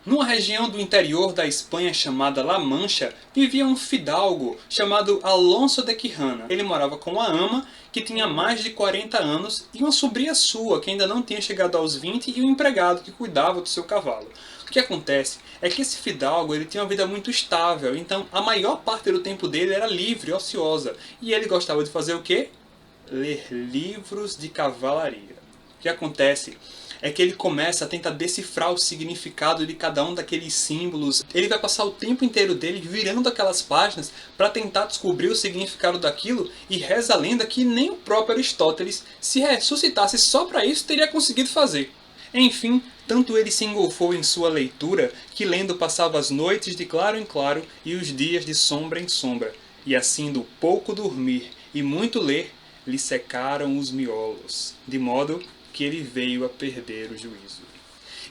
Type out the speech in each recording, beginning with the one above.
Numa região do interior da Espanha chamada La Mancha, vivia um fidalgo chamado Alonso de Quijana. Ele morava com uma ama que tinha mais de 40 anos e uma sobrinha sua que ainda não tinha chegado aos 20 e um empregado que cuidava do seu cavalo. O que acontece é que esse fidalgo ele tinha uma vida muito estável, então a maior parte do tempo dele era livre, ociosa. E ele gostava de fazer o quê? Ler livros de cavalaria. O que acontece é que ele começa a tentar decifrar o significado de cada um daqueles símbolos. Ele vai passar o tempo inteiro dele virando aquelas páginas para tentar descobrir o significado daquilo, e reza a lenda que nem o próprio Aristóteles, se ressuscitasse só para isso, teria conseguido fazer. Enfim, tanto ele se engolfou em sua leitura que lendo passava as noites de claro em claro e os dias de sombra em sombra, e assim do pouco dormir e muito ler lhe secaram os miolos, de modo que ele veio a perder o juízo.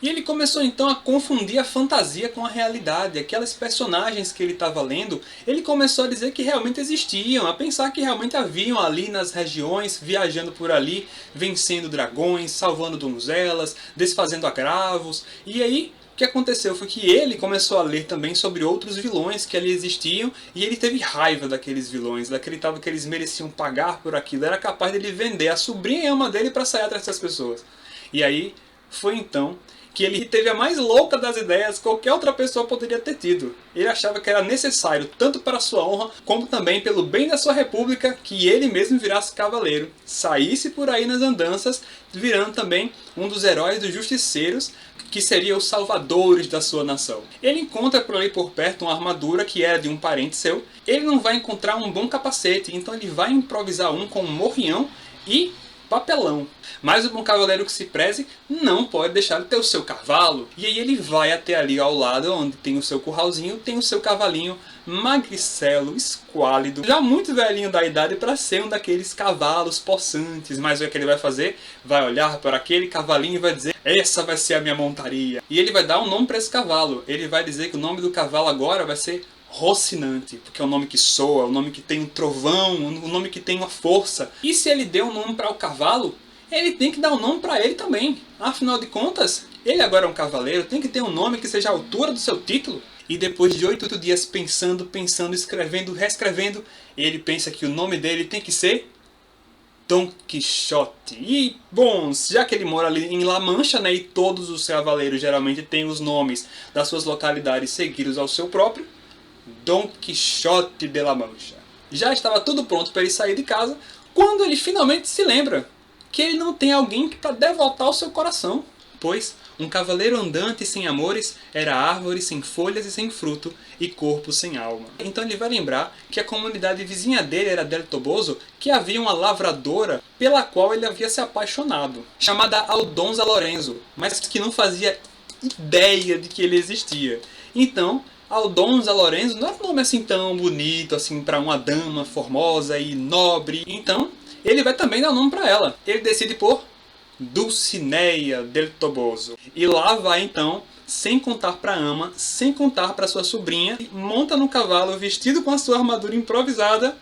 E ele começou então a confundir a fantasia com a realidade. Aquelas personagens que ele estava lendo, ele começou a dizer que realmente existiam, a pensar que realmente haviam ali nas regiões, viajando por ali, vencendo dragões, salvando donzelas, desfazendo agravos. E aí, o que aconteceu foi que ele começou a ler também sobre outros vilões que ali existiam, e ele teve raiva daqueles vilões, acreditava que eles mereciam pagar por aquilo, era capaz de ele vender a sobrinha e a ama dele para sair atrás dessas pessoas. E aí foi então que ele teve a mais louca das ideias que qualquer outra pessoa poderia ter tido. Ele achava que era necessário, tanto para sua honra, como também pelo bem da sua república, que ele mesmo virasse cavaleiro, saísse por aí nas andanças, virando também um dos heróis dos justiceiros, que seria os salvadores da sua nação. Ele encontra por ali por perto uma armadura que era de um parente seu. Ele não vai encontrar um bom capacete, então ele vai improvisar um com um morrião e papelão. Mas o bom cavaleiro que se preze não pode deixar de ter o seu cavalo. E aí ele vai até ali ao lado, onde tem o seu curralzinho, tem o seu cavalinho magricelo, esquálido, já muito velhinho da idade para ser um daqueles cavalos possantes. Mas o que ele vai fazer? Vai olhar para aquele cavalinho e vai dizer: essa vai ser a minha montaria. E ele vai dar um nome para esse cavalo. Ele vai dizer que o nome do cavalo agora vai ser Rocinante, porque é um nome que soa, é um nome que tem um trovão, um nome que tem uma força. E se ele deu um nome para o cavalo, ele tem que dar um nome para ele também. Afinal de contas, ele agora é um cavaleiro, tem que ter um nome que seja a altura do seu título. E depois de 8 dias pensando, escrevendo, reescrevendo, ele pensa que o nome dele tem que ser Dom Quixote. E, bom, já que ele mora ali em La Mancha, né, e todos os cavaleiros geralmente têm os nomes das suas localidades seguidos ao seu próprio, Dom Quixote de La Mancha. Já estava tudo pronto para ele sair de casa, quando ele finalmente se lembra que ele não tem alguém para devotar o seu coração. Pois um cavaleiro andante sem amores era árvore sem folhas e sem fruto, e corpo sem alma. Então ele vai lembrar que a comunidade vizinha dele era del Toboso, que havia uma lavradora pela qual ele havia se apaixonado, chamada Aldonza Lorenzo, mas que não fazia ideia de que ele existia. Então Aldonza Lorenzo não era um nome assim tão bonito assim para uma dama formosa e nobre. Então ele vai também dar um nome para ela. Ele decide por Dulcinea del Toboso. E lá vai então, sem contar para a ama, sem contar para sua sobrinha, monta no cavalo vestido com a sua armadura improvisada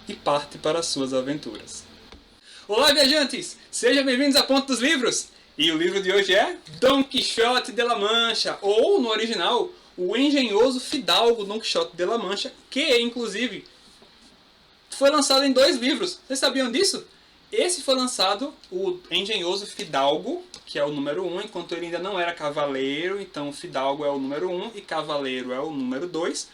e parte para as suas aventuras. Olá, viajantes! Sejam bem-vindos a Ponto dos Livros! E o livro de hoje é Dom Quixote de La Mancha, ou no original, o engenhoso fidalgo Dom Quixote de La Mancha, que inclusive foi lançado em 2 livros. Vocês sabiam disso? Esse foi lançado, o engenhoso fidalgo, que é o número 1, enquanto ele ainda não era cavaleiro, então fidalgo é o número 1 e cavaleiro é o número 2.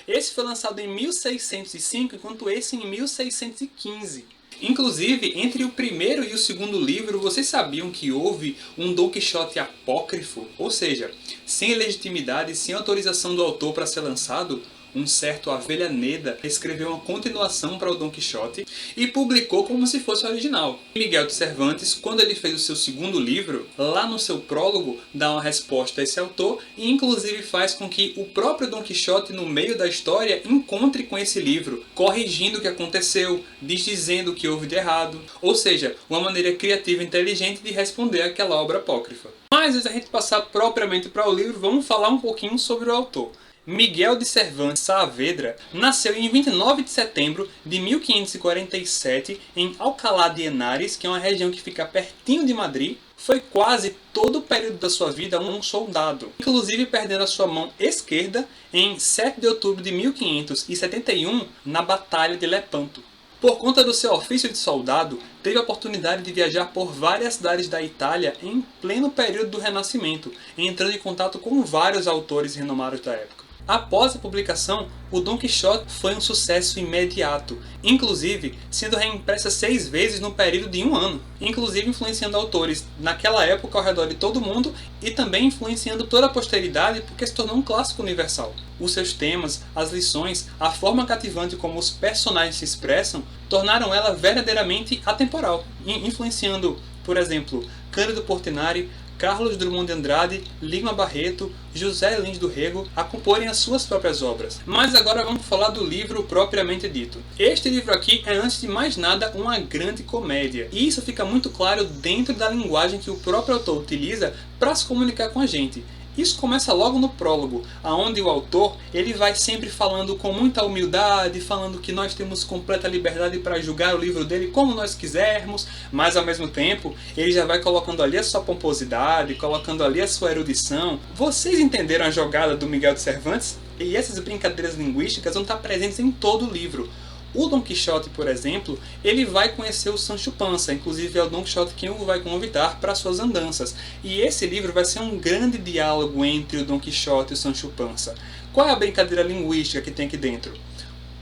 Esse foi lançado em 1605, enquanto esse em 1615. Inclusive, entre o primeiro e o segundo livro, vocês sabiam que houve um Dom Quixote apócrifo? Ou seja, sem legitimidade, sem autorização do autor para ser lançado, um certo Avellaneda escreveu uma continuação para o Dom Quixote e publicou como se fosse o original. Miguel de Cervantes, quando ele fez o seu segundo livro, lá no seu prólogo, dá uma resposta a esse autor e inclusive faz com que o próprio Dom Quixote, no meio da história, encontre com esse livro, corrigindo o que aconteceu, desdizendo o que houve de errado. Ou seja, uma maneira criativa e inteligente de responder àquela obra apócrifa. Mas Mas antes da gente passar propriamente para o livro, vamos falar um pouquinho sobre o autor. Miguel de Cervantes Saavedra nasceu em 29 de setembro de 1547 em Alcalá de Henares, que é uma região que fica pertinho de Madrid. Foi quase todo o período da sua vida um soldado, inclusive perdendo a sua mão esquerda em 7 de outubro de 1571 na Batalha de Lepanto. Por conta do seu ofício de soldado, teve a oportunidade de viajar por várias cidades da Itália em pleno período do Renascimento, entrando em contato com vários autores renomados da época. Após a publicação, o Dom Quixote foi um sucesso imediato, inclusive sendo reimpressa 6 vezes no período de um ano, inclusive influenciando autores naquela época ao redor de todo mundo e também influenciando toda a posteridade porque se tornou um clássico universal. Os seus temas, as lições, a forma cativante como os personagens se expressam tornaram ela verdadeiramente atemporal, influenciando, por exemplo, Cândido Portinari, Carlos Drummond de Andrade, Lima Barreto, José Lins do Rego a comporem as suas próprias obras. Mas agora vamos falar do livro propriamente dito. Este livro aqui é, antes de mais nada, uma grande comédia. E isso fica muito claro dentro da linguagem que o próprio autor utiliza para se comunicar com a gente. Isso começa logo no prólogo, onde o autor ele vai sempre falando com muita humildade, falando que nós temos completa liberdade para julgar o livro dele como nós quisermos, mas ao mesmo tempo ele já vai colocando ali a sua pomposidade, colocando ali a sua erudição. Vocês entenderam a jogada do Miguel de Cervantes? E essas brincadeiras linguísticas vão estar presentes em todo o livro. O Dom Quixote, por exemplo, ele vai conhecer o Sancho Panza, inclusive é o Dom Quixote quem o vai convidar para suas andanças. E esse livro vai ser um grande diálogo entre o Dom Quixote e o Sancho Panza. Qual é a brincadeira linguística que tem aqui dentro?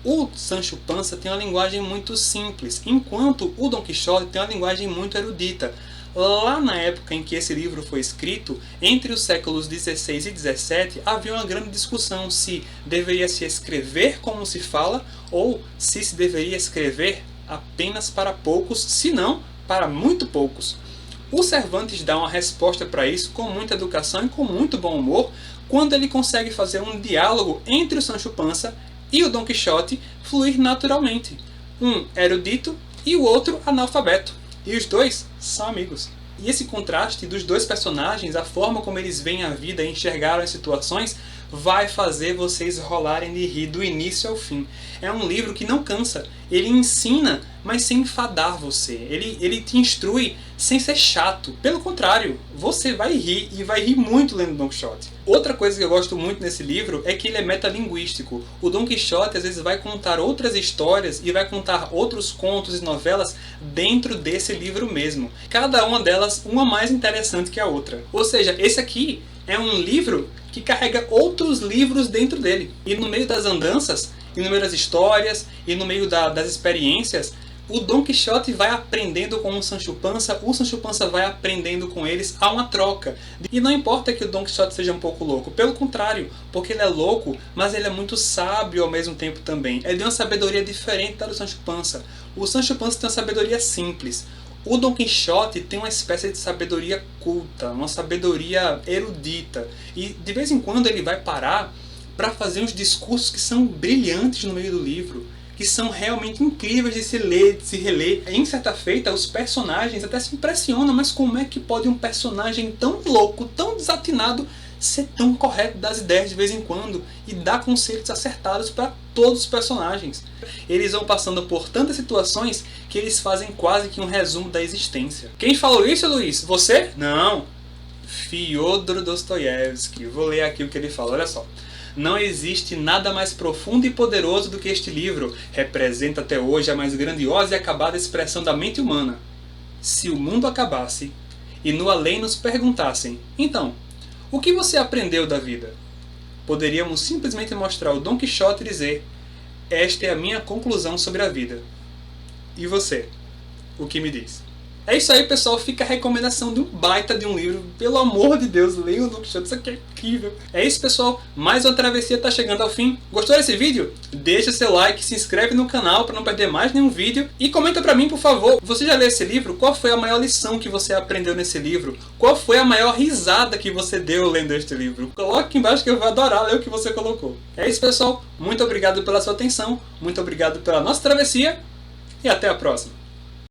O Sancho Panza tem uma linguagem muito simples, enquanto o Dom Quixote tem uma linguagem muito erudita. Lá na época em que esse livro foi escrito, entre os séculos XVI e XVII, havia uma grande discussão se deveria se escrever como se fala ou se deveria escrever apenas para poucos, se não para muito poucos. O Cervantes dá uma resposta para isso com muita educação e com muito bom humor, quando ele consegue fazer um diálogo entre o Sancho Panza e o Dom Quixote fluir naturalmente. Um erudito e o outro analfabeto. E os dois são amigos. E esse contraste dos dois personagens, a forma como eles veem a vida e enxergaram as situações, vai fazer vocês rolarem de rir do início ao fim. É um livro que não cansa. Ele ensina, mas sem enfadar você. Ele te instrui sem ser chato. Pelo contrário, você vai rir e vai rir muito lendo Don Quixote. Outra coisa que eu gosto muito nesse livro é que ele é metalinguístico. O Don Quixote às vezes vai contar outras histórias e vai contar outros contos e novelas dentro desse livro mesmo. Cada uma delas, uma mais interessante que a outra. Ou seja, esse aqui é um livro que carrega outros livros dentro dele. E no meio das andanças, e no meio das histórias, e no meio das experiências, o Dom Quixote vai aprendendo com o Sancho Panza vai aprendendo com eles, há uma troca. E não importa que o Dom Quixote seja um pouco louco, pelo contrário, porque ele é louco, mas ele é muito sábio ao mesmo tempo também. Ele tem uma sabedoria diferente da do Sancho Panza. O Sancho Panza tem uma sabedoria simples. O Dom Quixote tem uma espécie de sabedoria culta, uma sabedoria erudita. E de vez em quando ele vai parar para fazer uns discursos que são brilhantes no meio do livro, que são realmente incríveis de se ler, de se reler. Em certa feita, os personagens até se impressionam, mas como é que pode um personagem tão louco, tão desatinado, ser tão correto das ideias de vez em quando e dar conselhos acertados para todos os personagens? Eles vão passando por tantas situações que eles fazem quase que um resumo da existência. Quem falou isso, Luiz? Você? Não! Fyodor Dostoiévski. Vou ler aqui o que ele fala, olha só. Não existe nada mais profundo e poderoso do que este livro. Representa até hoje a mais grandiosa e acabada expressão da mente humana. Se o mundo acabasse e no além nos perguntassem, então, o que você aprendeu da vida? Poderíamos simplesmente mostrar o Dom Quixote e dizer, esta é a minha conclusão sobre a vida. E você? O que me diz? É isso aí, pessoal. Fica a recomendação de um baita de um livro. Pelo amor de Deus, leiam o Don Quixote. Isso aqui é incrível. É isso, pessoal. Mais uma travessia está chegando ao fim. Gostou desse vídeo? Deixa seu like, se inscreve no canal para não perder mais nenhum vídeo. E comenta para mim, por favor. Você já leu esse livro? Qual foi a maior lição que você aprendeu nesse livro? Qual foi a maior risada que você deu lendo este livro? Coloque aqui embaixo que eu vou adorar ler o que você colocou. É isso, pessoal. Muito obrigado pela sua atenção. Muito obrigado pela nossa travessia. E até a próxima.